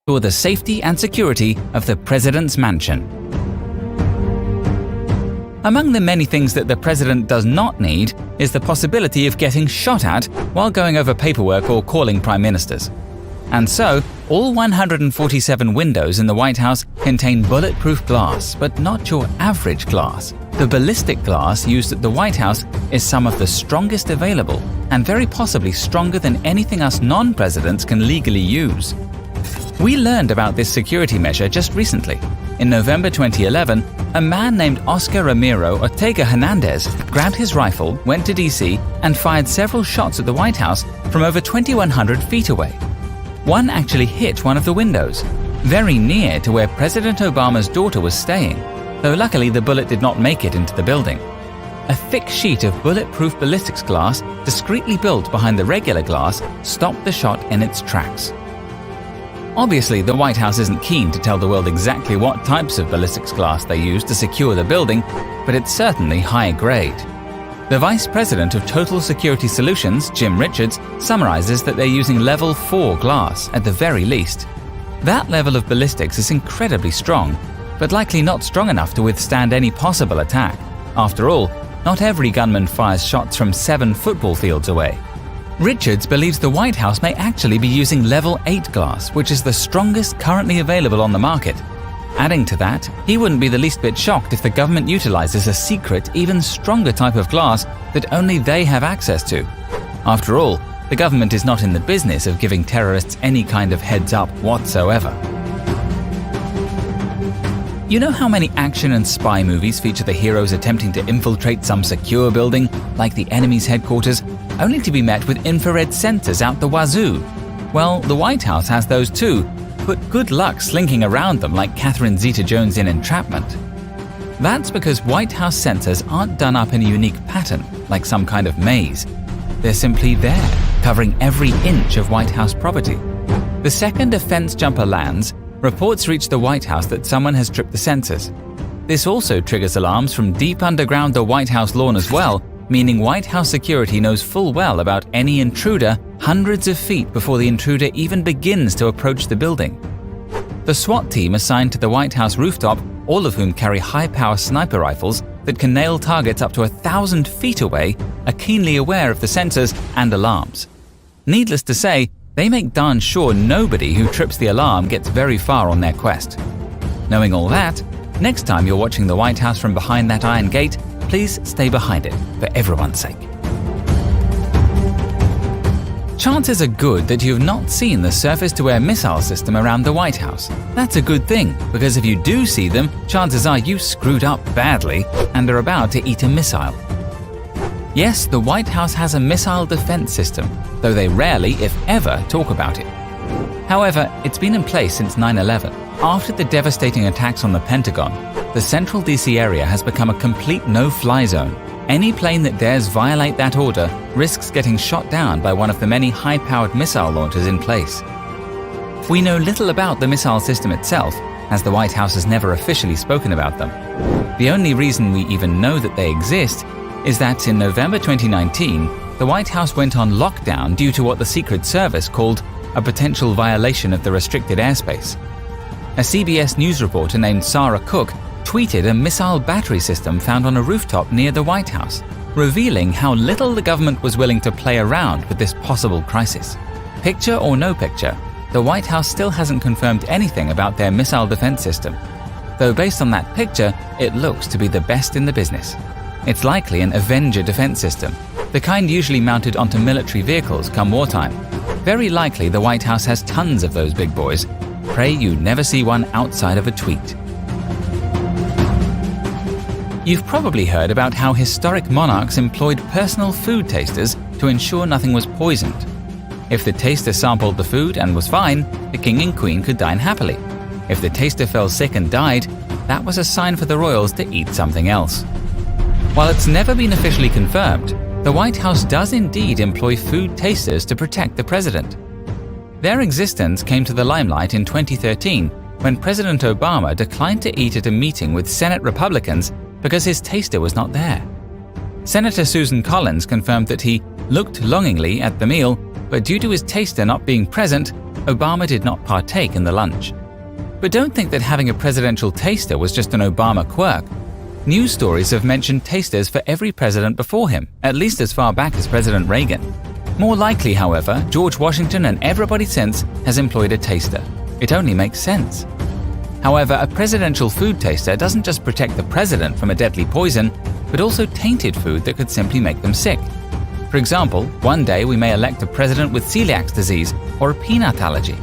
for the safety and security of the President's mansion. Among the many things that the President does not need is the possibility of getting shot at while going over paperwork or calling Prime Ministers. And so, all 147 windows in the White House contain bulletproof glass, but not your average glass. The ballistic glass used at the White House is some of the strongest available, and very possibly stronger than anything us non-presidents can legally use. We learned about this security measure just recently. In November 2011, a man named Oscar Ramiro Ortega Hernandez grabbed his rifle, went to DC, and fired several shots at the White House from over 2,100 feet away. One actually hit one of the windows, very near to where President Obama's daughter was staying, though luckily the bullet did not make it into the building. A thick sheet of bulletproof ballistics glass, discreetly built behind the regular glass, stopped the shot in its tracks. Obviously, the White House isn't keen to tell the world exactly what types of ballistics glass they use to secure the building, but it's certainly high grade. The Vice President of Total Security Solutions, Jim Richards, summarizes that they're using level 4 glass at the very least. That level of ballistics is incredibly strong, but likely not strong enough to withstand any possible attack. After all, not every gunman fires shots from 7 football fields away. Richards believes the White House may actually be using level 8 glass, which is the strongest currently available on the market. Adding to that, he wouldn't be the least bit shocked if the government utilizes a secret, even stronger type of glass that only they have access to. After all, the government is not in the business of giving terrorists any kind of heads up whatsoever. You know how many action and spy movies feature the heroes attempting to infiltrate some secure building, like the enemy's headquarters, only to be met with infrared sensors out the wazoo? Well, the White House has those too, but good luck slinking around them like Catherine Zeta-Jones in Entrapment. That's because White House sensors aren't done up in a unique pattern, like some kind of maze. They're simply there, covering every inch of White House property. The second a fence jumper lands, reports reach the White House that someone has tripped the sensors. This also triggers alarms from deep underground the White House lawn as well, meaning White House security knows full well about any intruder hundreds of feet before the intruder even begins to approach the building. The SWAT team assigned to the White House rooftop, all of whom carry high-power sniper rifles that can nail targets up to 1,000 feet away, are keenly aware of the sensors and alarms. Needless to say, they make darn sure nobody who trips the alarm gets very far on their quest. Knowing all that, next time you're watching the White House from behind that iron gate, please stay behind it, for everyone's sake. Chances are good that you've not seen the surface-to-air missile system around the White House. That's a good thing, because if you do see them, chances are you screwed up badly and are about to eat a missile. Yes, the White House has a missile defense system, though they rarely, if ever, talk about it. However, it's been in place since 9/11. After the devastating attacks on the Pentagon, the central DC area has become a complete no-fly zone. Any plane that dares violate that order risks getting shot down by one of the many high-powered missile launchers in place. We know little about the missile system itself, as the White House has never officially spoken about them. The only reason we even know that they exist is that in November 2019, the White House went on lockdown due to what the Secret Service called a potential violation of the restricted airspace. A CBS News reporter named Sarah Cook tweeted a missile battery system found on a rooftop near the White House, revealing how little the government was willing to play around with this possible crisis. Picture or no picture, the White House still hasn't confirmed anything about their missile defense system, though based on that picture, it looks to be the best in the business. It's likely an Avenger defense system, the kind usually mounted onto military vehicles come wartime. Very likely the White House has tons of those big boys. Pray you never see one outside of a tweet. You've probably heard about how historic monarchs employed personal food tasters to ensure nothing was poisoned. If the taster sampled the food and was fine, the king and queen could dine happily. If the taster fell sick and died, that was a sign for the royals to eat something else. While it's never been officially confirmed, the White House does indeed employ food tasters to protect the president. Their existence came to the limelight in 2013 when President Obama declined to eat at a meeting with Senate Republicans because his taster was not there. Senator Susan Collins confirmed that he looked longingly at the meal, but due to his taster not being present, Obama did not partake in the lunch. But don't think that having a presidential taster was just an Obama quirk. News stories have mentioned tasters for every president before him, at least as far back as President Reagan. More likely, however, George Washington and everybody since has employed a taster. It only makes sense. However, a presidential food taster doesn't just protect the president from a deadly poison, but also tainted food that could simply make them sick. For example, one day we may elect a president with celiac disease or a peanut allergy.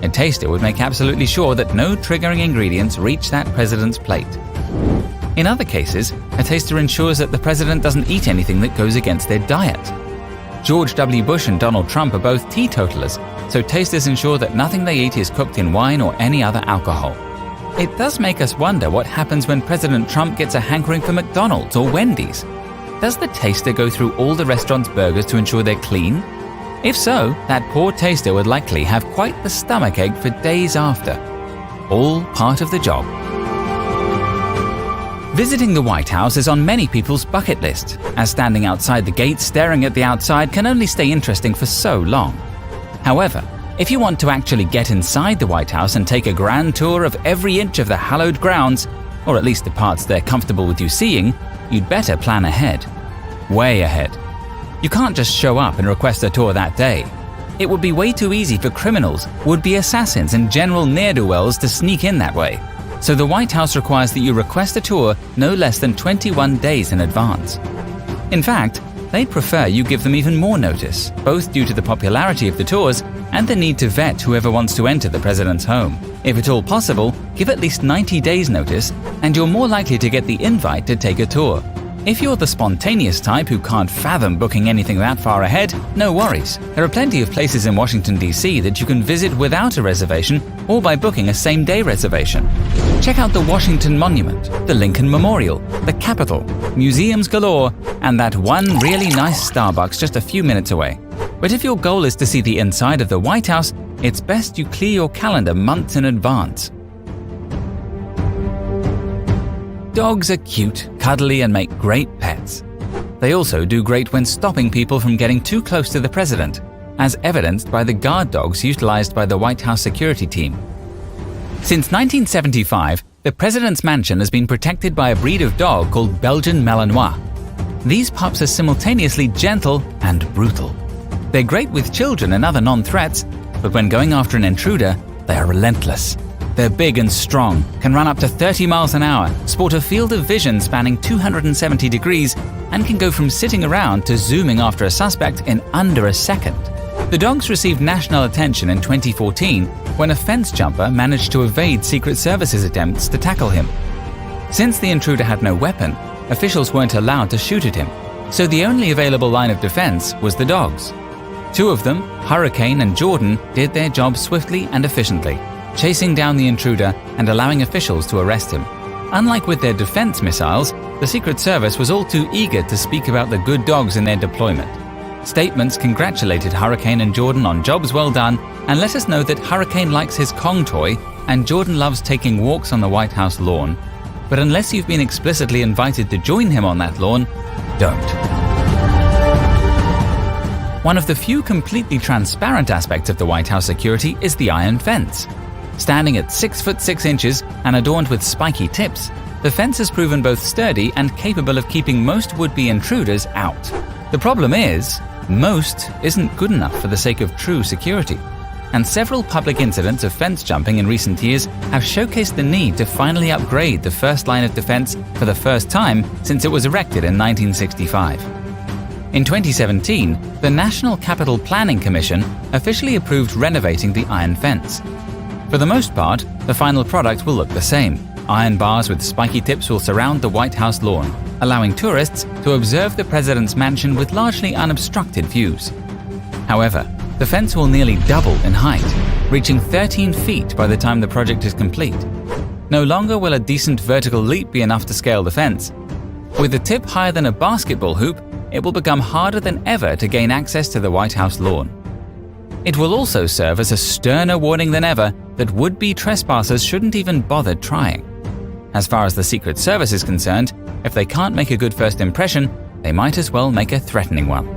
A taster would make absolutely sure that no triggering ingredients reach that president's plate. In other cases, a taster ensures that the president doesn't eat anything that goes against their diet. George W. Bush and Donald Trump are both teetotalers, so tasters ensure that nothing they eat is cooked in wine or any other alcohol. It does make us wonder what happens when President Trump gets a hankering for McDonald's or Wendy's. Does the taster go through all the restaurant's burgers to ensure they're clean? If so, that poor taster would likely have quite the stomachache for days after. All part of the job. Visiting the White House is on many people's bucket list, as standing outside the gate staring at the outside can only stay interesting for so long. However, if you want to actually get inside the White House and take a grand tour of every inch of the hallowed grounds, or at least the parts they're comfortable with you seeing, you'd better plan ahead. Way ahead. You can't just show up and request a tour that day. It would be way too easy for criminals, would-be assassins, and general ne'er-do-wells to sneak in that way. So the White House requires that you request a tour no less than 21 days in advance. In fact, they'd prefer you give them even more notice, both due to the popularity of the tours and the need to vet whoever wants to enter the president's home. If at all possible, give at least 90 days notice, and you're more likely to get the invite to take a tour. If you're the spontaneous type who can't fathom booking anything that far ahead, no worries. There are plenty of places in Washington, D.C. that you can visit without a reservation or by booking a same-day reservation. Check out the Washington Monument, the Lincoln Memorial, the Capitol, museums galore, and that one really nice Starbucks just a few minutes away. But if your goal is to see the inside of the White House, it's best you clear your calendar months in advance. Dogs are cute, cuddly, and make great pets. They also do great when stopping people from getting too close to the president, as evidenced by the guard dogs utilized by the White House security team. Since 1975, the president's mansion has been protected by a breed of dog called Belgian Malinois. These pups are simultaneously gentle and brutal. They're great with children and other non-threats, but when going after an intruder, they are relentless. They're big and strong, can run up to 30 miles an hour, sport a field of vision spanning 270 degrees, and can go from sitting around to zooming after a suspect in under a second. The dogs received national attention in 2014 when a fence jumper managed to evade Secret Service's attempts to tackle him. Since the intruder had no weapon, officials weren't allowed to shoot at him, so the only available line of defense was the dogs. Two of them, Hurricane and Jordan, did their job swiftly and efficiently, chasing down the intruder and allowing officials to arrest him. Unlike with their defense missiles, the Secret Service was all too eager to speak about the good dogs in their deployment. Statements congratulated Hurricane and Jordan on jobs well done and let us know that Hurricane likes his Kong toy and Jordan loves taking walks on the White House lawn. But unless you've been explicitly invited to join him on that lawn, don't. One of the few completely transparent aspects of the White House security is the iron fence. Standing at 6 foot 6 inches and adorned with spiky tips, the fence has proven both sturdy and capable of keeping most would-be intruders out. The problem is, most isn't good enough for the sake of true security. And several public incidents of fence jumping in recent years have showcased the need to finally upgrade the first line of defense for the first time since it was erected in 1965. In 2017, the National Capital Planning Commission officially approved renovating the iron fence. For the most part, the final product will look the same. Iron bars with spiky tips will surround the White House lawn, allowing tourists to observe the president's mansion with largely unobstructed views. However, the fence will nearly double in height, reaching 13 feet by the time the project is complete. No longer will a decent vertical leap be enough to scale the fence. With the tip higher than a basketball hoop, it will become harder than ever to gain access to the White House lawn. It will also serve as a sterner warning than ever that would-be trespassers shouldn't even bother trying. As far as the Secret Service is concerned, if they can't make a good first impression, they might as well make a threatening one.